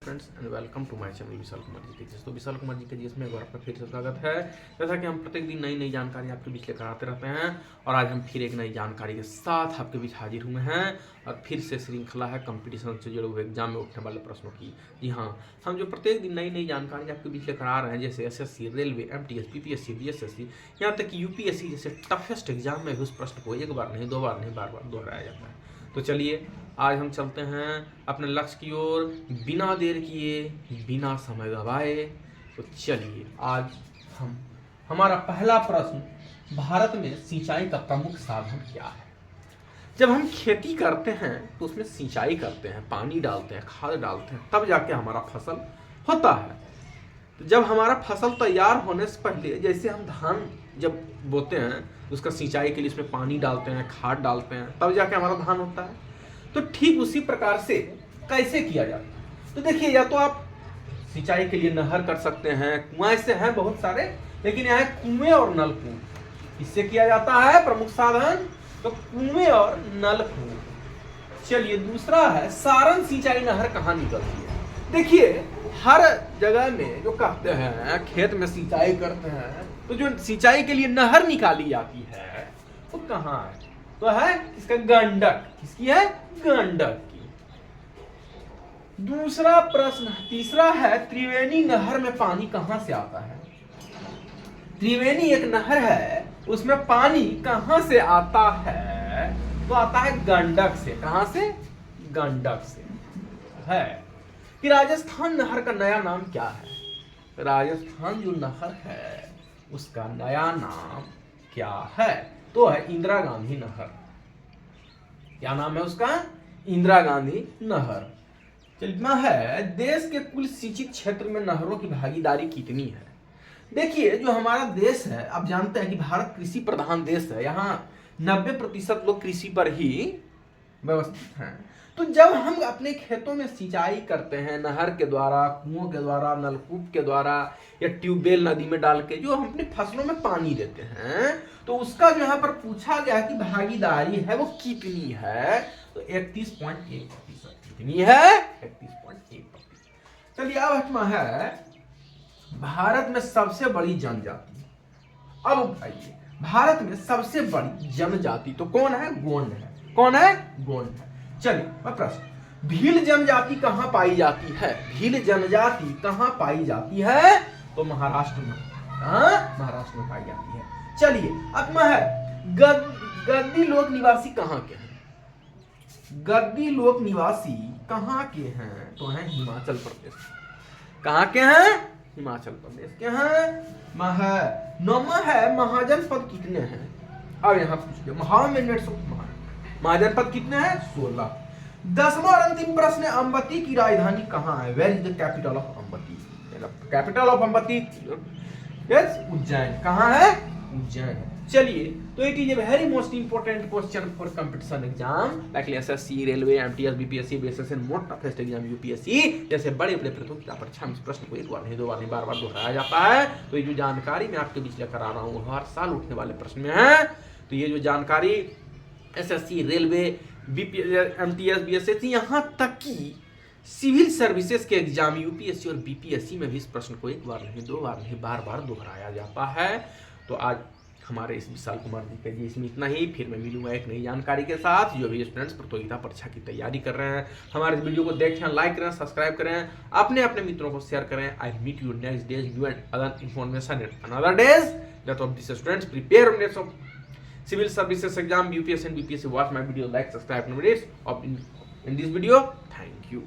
Friends and welcome to my channel Vishal Kumar ji के। तो विशाल कुमार जी के जिसमें एक बार आपका फिर से स्वागत है। जैसा कि हम प्रत्येक दिन नई नई जानकारी आपके बीच लेकर आते रहते हैं और आज हम फिर एक नई जानकारी के साथ आपके बीच हाजिर हुए हैं और फिर से श्रृंखला है कंपटीशन से जुड़े हुए एग्जाम में उठने वाले प्रश्नों की। जी हाँ, हम जो प्रत्येक दिन नई नई जानकारी आपके बीच लेकर आ रहे हैं, जैसे SSC, railway, MTS, PPSC, BSSC, यहाँ तक कि UPSC जैसे टफेस्ट एग्जाम में भी उस प्रश्न को एक बार नहीं, दो बार नहीं, बार बार दोहराया जाता है। तो चलिए आज हम चलते हैं अपने लक्ष्य की ओर बिना देर किए, बिना समय गवाए। तो चलिए आज हमारा पहला प्रश्न, भारत में सिंचाई का प्रमुख साधन क्या है? जब हम खेती करते हैं तो उसमें सिंचाई करते हैं, पानी डालते हैं, खाद डालते हैं, तब जाके हमारा फसल होता है। तो जब हमारा फसल तैयार होने से पहले, जैसे हम धान जब बोते हैं उसका सिंचाई के लिए इसमें पानी डालते हैं, खाद डालते हैं, तब जाके हमारा धान होता है। तो ठीक उसी प्रकार से कैसे किया जाता है? तो देखिए, या तो आप सिंचाई के लिए नहर कर सकते हैं, कुआं ऐसे हैं बहुत सारे, लेकिन यहाँ कुएं और नलकूप, इससे किया जाता है प्रमुख साधन, तो कुएं और नलकूप। चलिए दूसरा है, सारण सिंचाई नहर कहाँ निकलती है? देखिए हर जगह में जो कहते हैं खेत में सिंचाई करते हैं, तो जो सिंचाई के लिए नहर निकाली जाती है वो कहाँ है? तो है इसका गंडक। किसकी है? गंडक की। दूसरा प्रश्न, तीसरा है, त्रिवेणी नहर में पानी कहां से आता है? त्रिवेणी एक नहर है, उसमें पानी कहां से आता है? तो आता है गंडक से। कहां से? गंडक से है। कि राजस्थान नहर का नया नाम क्या है? राजस्थान जो नहर है उसका नया नाम क्या है? तो है इंदिरा गांधी नहर। क्या नाम है उसका? इंदिरा गांधी नहर। चलना है, देश के कुल सिंचित क्षेत्र में नहरों की भागीदारी कितनी है? देखिए जो हमारा देश है, आप जानते हैं कि भारत कृषि प्रधान देश है, यहाँ 90% लोग कृषि पर ही व्यवस्थित हैं। तो जब हम अपने खेतों में सिंचाई करते हैं नहर के द्वारा, कुओं के द्वारा, नलकूप के द्वारा या ट्यूबवेल नदी में डाल के जो हम अपनी फसलों में पानी देते हैं, तो उसका जो यहाँ पर पूछा गया कि भागीदारी है वो कितनी है? तो 31.1%। कितनी है? 31.1%। चलिए अब हटमा है, भारत में सबसे बड़ी जनजाति। अब उठाइए, भारत में सबसे बड़ी जनजाति तो कौन है? गोंड है। कौन है? गोंड है। चलिए प्रश्न, भील जनजाति कहां पाई जाती है? भील जनजाति कहां पाई जाती है? तो महाराष्ट्र में। महाराष्ट्र में पाई जाती है। चलिए अब है, गद्दी लोक निवासी कहां के हैं? गद्दी लोक निवासी कहां के हैं? तो है हिमाचल प्रदेश। कहां के हैं? हिमाचल प्रदेश के हैं। नौमा है, महाजनपद कितने हैं? अब यहां पूछिए, महाजनपद कितने हैं? 16। 10वां और अंतिम प्रश्न, अम्बती की राजधानी कहां है? Where is the capital of Avanti? Capital of Avanti yes Ujjain. कहां है? उज्जैन। चलिए, तो it is a very most important question for competition exam like SSC, railway, MTS, BPSC, BSS and most toughest exam UPSC जैसे बड़े बड़े प्रतियोगिता परीक्षा में इस प्रश्न को एक बार नहीं, दो बार नहीं, बार बार दोहराया जाता है। तो ये जो जानकारी मैं आपके बीच लेकर आ रहा हूँ हर साल उठने वाले प्रश्न में है। तो ये जो जानकारी SSC, रेलवे, MTS, BSS, यहाँ तक कि सिविल सर्विसेज के एग्जाम UPSC और BPSC में भी इस प्रश्न को एक बार नहीं, दो बार नहीं, बार बार दोहराया जाता है। तो आज हमारे इस विशाल कुमार जी के इसमें इतना ही। फिर मैं मिलूंगा एक नई जानकारी के साथ। जो भी स्टूडेंट्स प्रतियोगिता परीक्षा की तैयारी कर रहे हैं, हमारे इस वीडियो को देखें, लाइक करें, सब्सक्राइब करें, अपने अपने मित्रों को शेयर करें। I meet you next days, you and other information at another days. That of this students prepare of civil services exam UPSC and BPSC. Watch my video, like, subscribe, and in this video. Thank you.